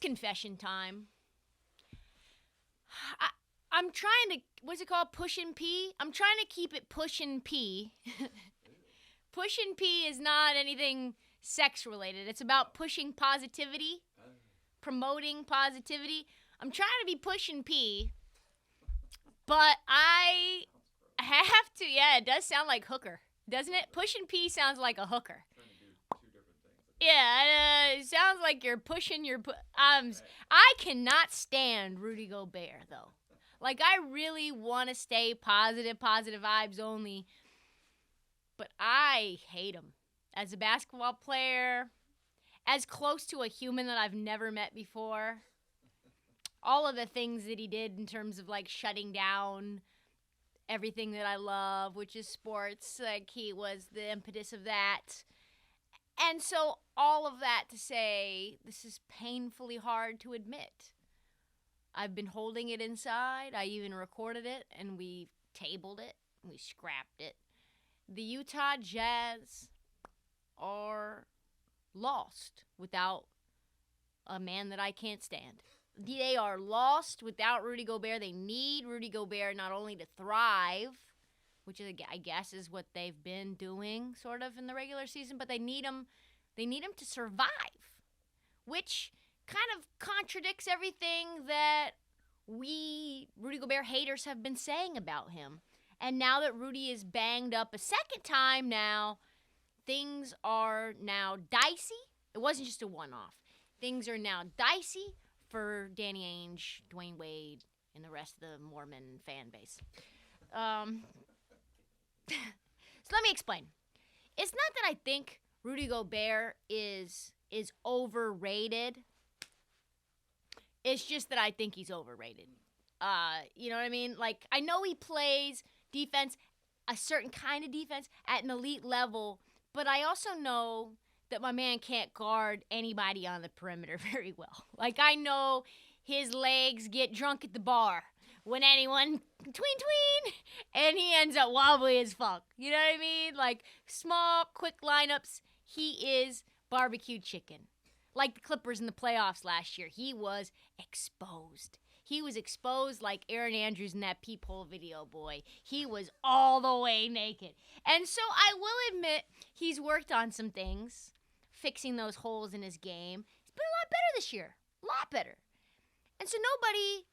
confession time. I'm trying to, what's it called? Push and pee? I'm trying to keep it push and pee. Push and pee is not anything sex related. It's about pushing positivity, promoting positivity. I'm trying to be push and pee, but I have to, yeah, it does sound like hooker, doesn't it? Push and pee sounds like a hooker. Yeah, it sounds like you're pushing your... I cannot stand Rudy Gobert, though. Like, I really want to stay positive vibes only, but I hate him. As a basketball player, as close to a human that I've never met before, all of the things that he did in terms of, like, shutting down everything that I love, which is sports, like, he was the impetus of that. And so all of that to say, this is painfully hard to admit. I've been holding it inside. I even recorded it, and we tabled it. We scrapped it. The Utah Jazz are lost without a man that I can't stand. They are lost without Rudy Gobert. They need Rudy Gobert not only to thrive, which I guess is what they've been doing sort of in the regular season, but they need him to survive, which kind of contradicts everything that we Rudy Gobert haters have been saying about him. And now that Rudy is banged up a second time now, things are now dicey. It wasn't just a one-off. Things are now dicey for Danny Ainge, Dwayne Wade, and the rest of the Mormon fan base. So let me explain. It's not that I think Rudy Gobert is overrated. It's just that I think he's overrated. You know what I mean? Like, I know he plays defense, a certain kind of defense, at an elite level, but I also know that my man can't guard anybody on the perimeter very well. Like, I know his legs get drunk at the bar when anyone tween, and he ends up wobbly as fuck. You know what I mean? Like, small, quick lineups, he is barbecue chicken. Like the Clippers in the playoffs last year, he was exposed. He was exposed like Aaron Andrews in that peephole video, boy. He was all the way naked. And so I will admit he's worked on some things, fixing those holes in his game. He's been a lot better this year. A lot better. And so nobody,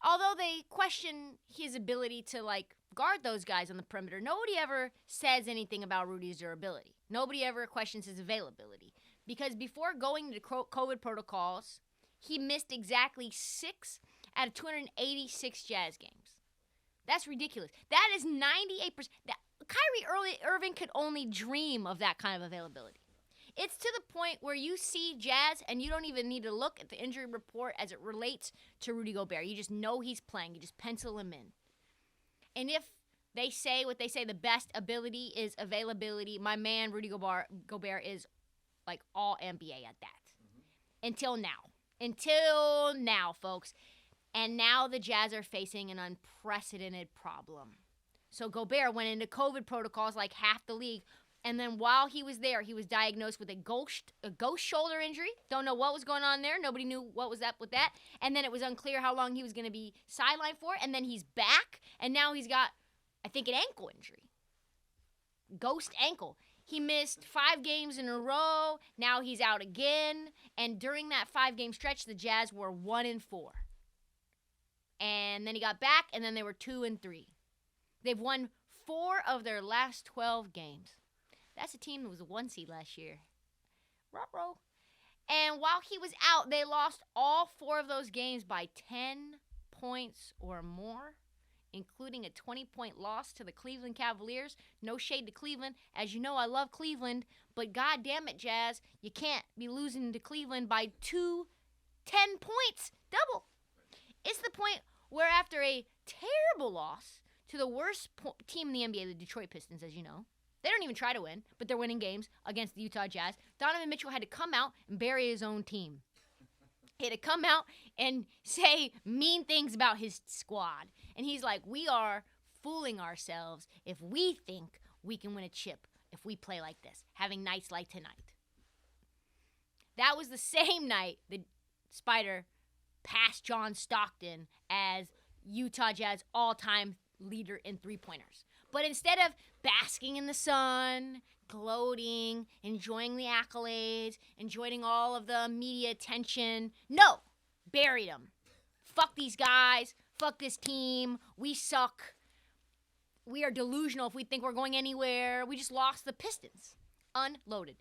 although they question his ability to, like, guard those guys on the perimeter, nobody ever says anything about Rudy's durability. Nobody ever questions his availability. Because before going to COVID protocols, he missed exactly 6 out of 286 Jazz games. That's ridiculous. That is 98%. Kyrie Irving could only dream of that kind of availability. It's to the point where you see Jazz and you don't even need to look at the injury report as it relates to Rudy Gobert. You just know he's playing. You just pencil him in. And if they say what they say, the best ability is availability, my man Rudy Gobert is like all NBA at that. Until now, folks. And now the Jazz are facing an unprecedented problem. So Gobert went into COVID protocols like half the league. And then while he was there, he was diagnosed with a ghost shoulder injury. Don't know what was going on there. Nobody knew what was up with that. And then it was unclear how long he was going to be sidelined for. And then he's back. And now he's got, I think, an ankle injury. Ghost ankle. He missed 5 games in a row. Now he's out again. And during that 5-game stretch, the Jazz were 1-4. And then he got back, and then they were 2-3. They've won 4 of their last 12 games. That's a team that was a 1 seed last year. Ruh-roh. And while he was out, they lost all 4 of those games by 10 points or more, including a 20-point loss to the Cleveland Cavaliers. No shade to Cleveland. As you know, I love Cleveland, but God damn it, Jazz, you can't be losing to Cleveland by 10 points. Double. It's the point where after a terrible loss to the worst team in the NBA, the Detroit Pistons, as you know, they don't even try to win, but they're winning games against the Utah Jazz. Donovan Mitchell had to come out and bury his own team. He had to come out and say mean things about his squad. And he's like, we are fooling ourselves if we think we can win a chip if we play like this, having nights like tonight. That was the same night the Spider passed John Stockton as Utah Jazz all-time leader in three-pointers. But instead of basking in the sun, gloating, enjoying the accolades, enjoying all of the media attention, no, buried him. Fuck these guys. Fuck this team. We suck. We are delusional if we think we're going anywhere. We just lost the Pistons. Unloaded.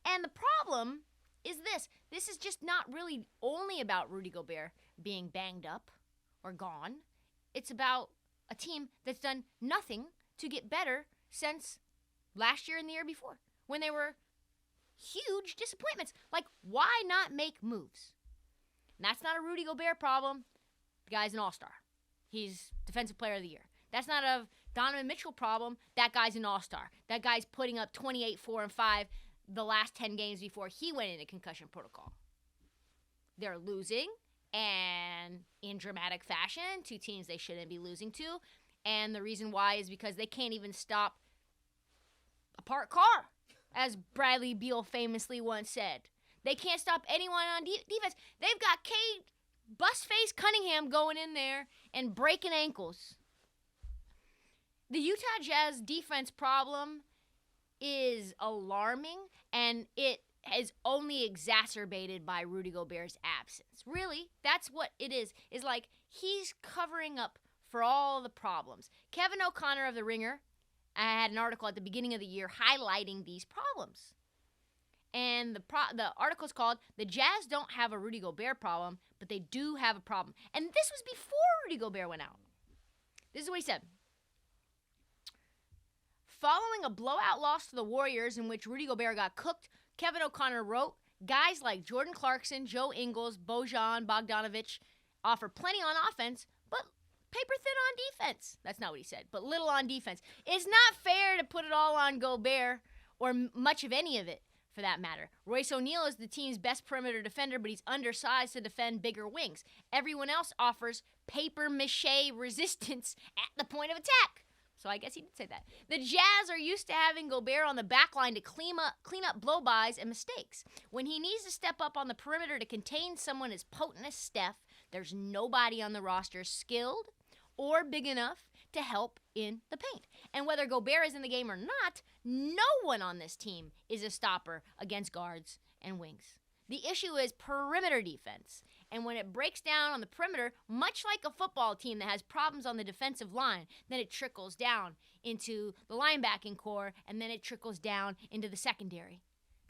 And the problem is this. This is just not really only about Rudy Gobert being banged up or gone. It's about a team that's done nothing to get better since last year and the year before, when they were huge disappointments. Like, why not make moves? And that's not a Rudy Gobert problem. The guy's an all-star. He's Defensive Player of the Year. That's not a Donovan Mitchell problem. That guy's an all-star. That guy's putting up 28, 4, and 5 the last 10 games before he went into concussion protocol. They're losing, and in dramatic fashion, to teams they shouldn't be losing to. And the reason why is because they can't even stop a parked car, as Bradley Beal famously once said. They can't stop anyone on defense. They've got Cade Busface Cunningham going in there and breaking ankles. The Utah Jazz defense problem is alarming, and it is only exacerbated by Rudy Gobert's absence. Really, that's what it is. Is like he's covering up for all the problems. Kevin O'Connor of The Ringer had an article at the beginning of the year highlighting these problems. And the article's called, "The Jazz Don't Have a Rudy Gobert Problem, but They Do Have a Problem." And this was before Rudy Gobert went out. This is what he said. Following a blowout loss to the Warriors in which Rudy Gobert got cooked, Kevin O'Connor wrote, "Guys like Jordan Clarkson, Joe Ingles, Bojan Bogdanovic offer plenty on offense, but paper thin on defense." That's not what he said, but little on defense. It's not fair to put it all on Gobert, or much of any of it, for that matter. Royce O'Neal is the team's best perimeter defender, but he's undersized to defend bigger wings. Everyone else offers paper-mache resistance at the point of attack. So I guess he did say that. The Jazz are used to having Gobert on the back line to clean up blow-bys and mistakes. When he needs to step up on the perimeter to contain someone as potent as Steph, there's nobody on the roster skilled or big enough to help in the paint. And whether Gobert is in the game or not, no one on this team is a stopper against guards and wings. The issue is perimeter defense. And when it breaks down on the perimeter, much like a football team that has problems on the defensive line, then it trickles down into the linebacking core, and then it trickles down into the secondary.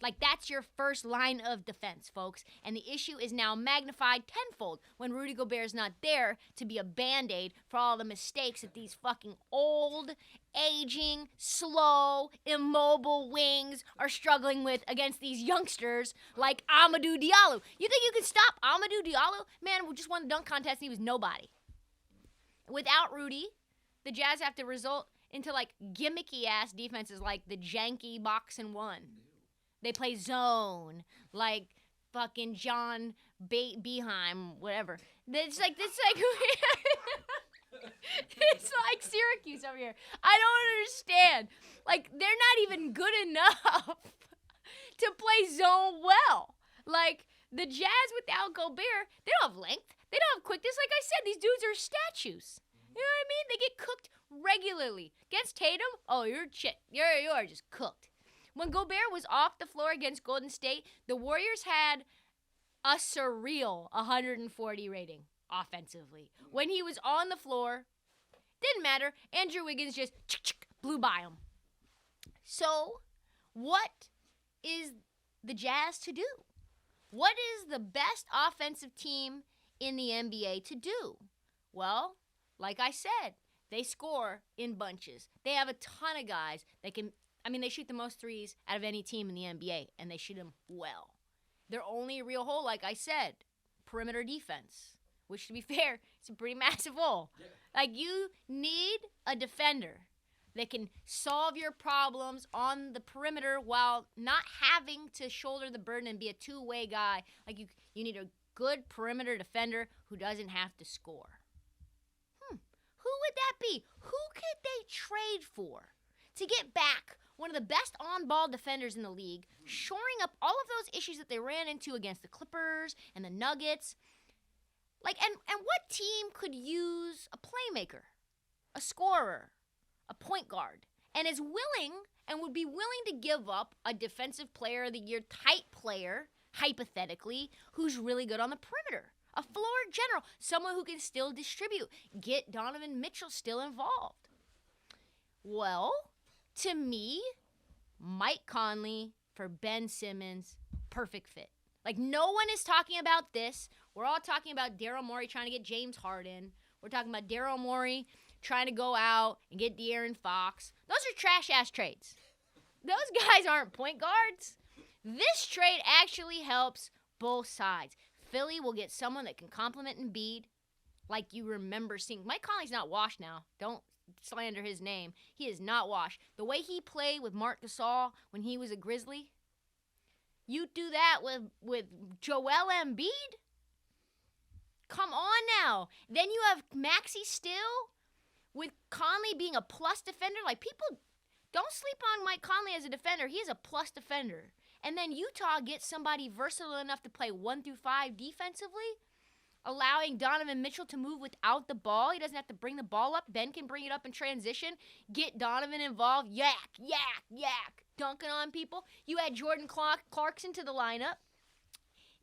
Like, that's your first line of defense, folks. And the issue is now magnified tenfold when Rudy Gobert's not there to be a Band-Aid for all the mistakes that these fucking old, aging, slow, immobile wings are struggling with against these youngsters like Amadou Diallo. You think you can stop Amadou Diallo? Man, we just won the dunk contest and he was nobody. Without Rudy, the Jazz have to resort into, like, gimmicky-ass defenses like the janky box and one. They play zone, like fucking John Beheim, whatever. It's like it's like Syracuse over here. I don't understand. Like, they're not even good enough to play zone well. Like, the Jazz without Gobert, they don't have length. They don't have quickness. Like I said, these dudes are statues. You know what I mean? They get cooked regularly. Against Tatum, oh, you're shit. You are just cooked. When Gobert was off the floor against Golden State, the Warriors had a surreal 140 rating offensively. When he was on the floor, didn't matter. Andrew Wiggins just blew by him. So, what is the Jazz to do? What is the best offensive team in the NBA to do? Well, like I said, they score in bunches. They have a ton of guys that can... they shoot the most threes out of any team in the NBA, and they shoot them well. Their only real hole, like I said, perimeter defense, which, to be fair, it's a pretty massive hole. Yeah. Like, you need a defender that can solve your problems on the perimeter while not having to shoulder the burden and be a two-way guy. Like, you need a good perimeter defender who doesn't have to score. Who would that be? Who could they trade for to get back one of the best on-ball defenders in the league, shoring up all of those issues that they ran into against the Clippers and the Nuggets. Like, and what team could use a playmaker, a scorer, a point guard, and is willing and would be willing to give up a defensive player of the year type player, hypothetically, who's really good on the perimeter? A floor general, someone who can still distribute, get Donovan Mitchell still involved. Well, to me, Mike Conley for Ben Simmons, perfect fit. Like, no one is talking about this. We're all talking about Daryl Morey trying to get James Harden. We're talking about Daryl Morey trying to go out and get De'Aaron Fox. Those are trash-ass trades. Those guys aren't point guards. This trade actually helps both sides. Philly will get someone that can complement Embiid, like you remember seeing. Mike Conley's not washed now. Don't slander his name. He is not washed. The way he played with Marc Gasol when he was a Grizzly, you do that with Joel Embiid? Come on now. Then you have Maxey still, with Conley being a plus defender. Like, people don't sleep on Mike Conley as a defender. He is a plus defender. And then Utah gets somebody versatile enough to play 1 through 5 defensively, allowing Donovan Mitchell to move without the ball. He doesn't have to bring the ball up. Ben can bring it up in transition. Get Donovan involved. Yak, yak, yak. Dunking on people. You add Jordan Clarkson to the lineup.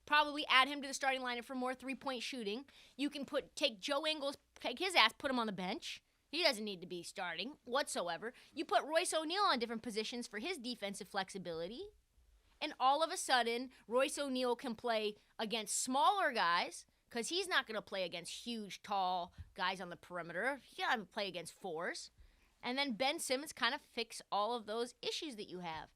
Probably add him to the starting lineup for more three-point shooting. You can take Joe Ingles, take his ass, put him on the bench. He doesn't need to be starting whatsoever. You put Royce O'Neal on different positions for his defensive flexibility. And all of a sudden, Royce O'Neal can play against smaller guys because he's not going to play against huge, tall guys on the perimeter. He got to play against fours. And then Ben Simmons kind of fix all of those issues that you have.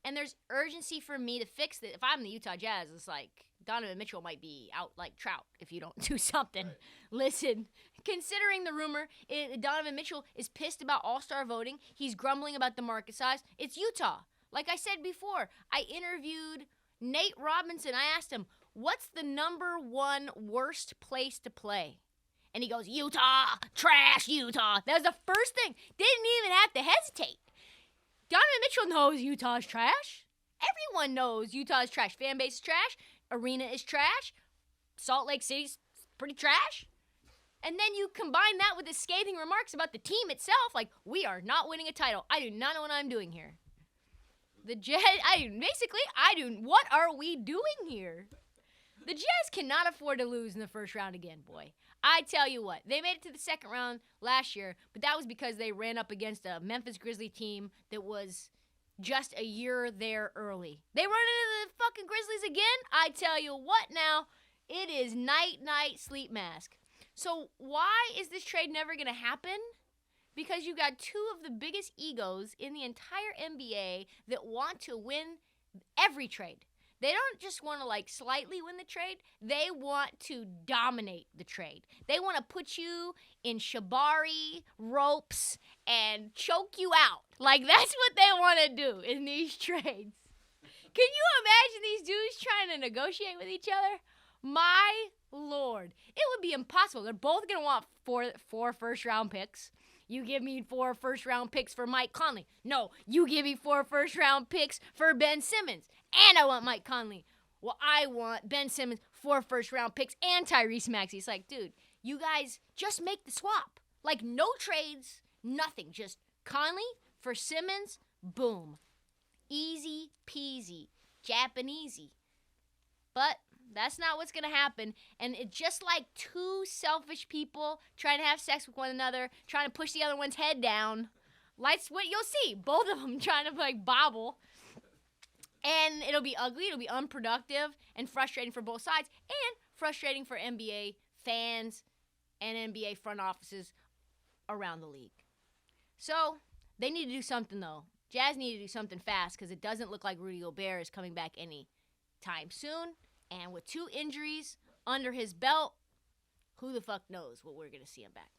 And there's urgency for me to fix it. If I'm the Utah Jazz, it's like Donovan Mitchell might be out like Trout if you don't do something. Right. Listen, considering the rumor, Donovan Mitchell is pissed about all-star voting. He's grumbling about the market size. It's Utah. Like I said before, I interviewed Nate Robinson. I asked him, what's the number one worst place to play? And he goes, Utah, trash Utah. That was the first thing. Didn't even have to hesitate. Donovan Mitchell knows Utah's trash. Everyone knows Utah's trash. Fan base is trash. Arena is trash. Salt Lake City's pretty trash. And then you combine that with his scathing remarks about the team itself, like, we are not winning a title. I do not know what I'm doing here. The Jazz, what are we doing here? The Jazz cannot afford to lose in the first round again, boy. I tell you what, they made it to the second round last year, but that was because they ran up against a Memphis Grizzlies team that was just a year there early. They run into the fucking Grizzlies again? I tell you what now, it is night, sleep mask. So why is this trade never going to happen? Because you got two of the biggest egos in the entire NBA that want to win every trade. They don't just want to, like, slightly win the trade. They want to dominate the trade. They want to put you in shibari ropes and choke you out. Like, that's what they want to do in these trades. Can you imagine these dudes trying to negotiate with each other? My Lord. It would be impossible. They're both going to want four first-round picks. You give me 4 first-round picks for Mike Conley. No, you give me 4 first-round picks for Ben Simmons. And I want Mike Conley. Well, I want Ben Simmons, 4 first-round picks, and Tyrese Maxey. It's like, dude, you guys just make the swap. Like, no trades, nothing. Just Conley for Simmons, boom. Easy peasy, Japanesey. But that's not what's going to happen. And it's just like two selfish people trying to have sex with one another, trying to push the other one's head down. That's what you'll see. Both of them trying to, like, bobble. And it'll be ugly, it'll be unproductive, and frustrating for both sides, and frustrating for NBA fans and NBA front offices around the league. So, they need to do something, though. Jazz need to do something fast, because it doesn't look like Rudy Gobert is coming back any time soon. And with 2 injuries under his belt, who the fuck knows what we're going to see him back.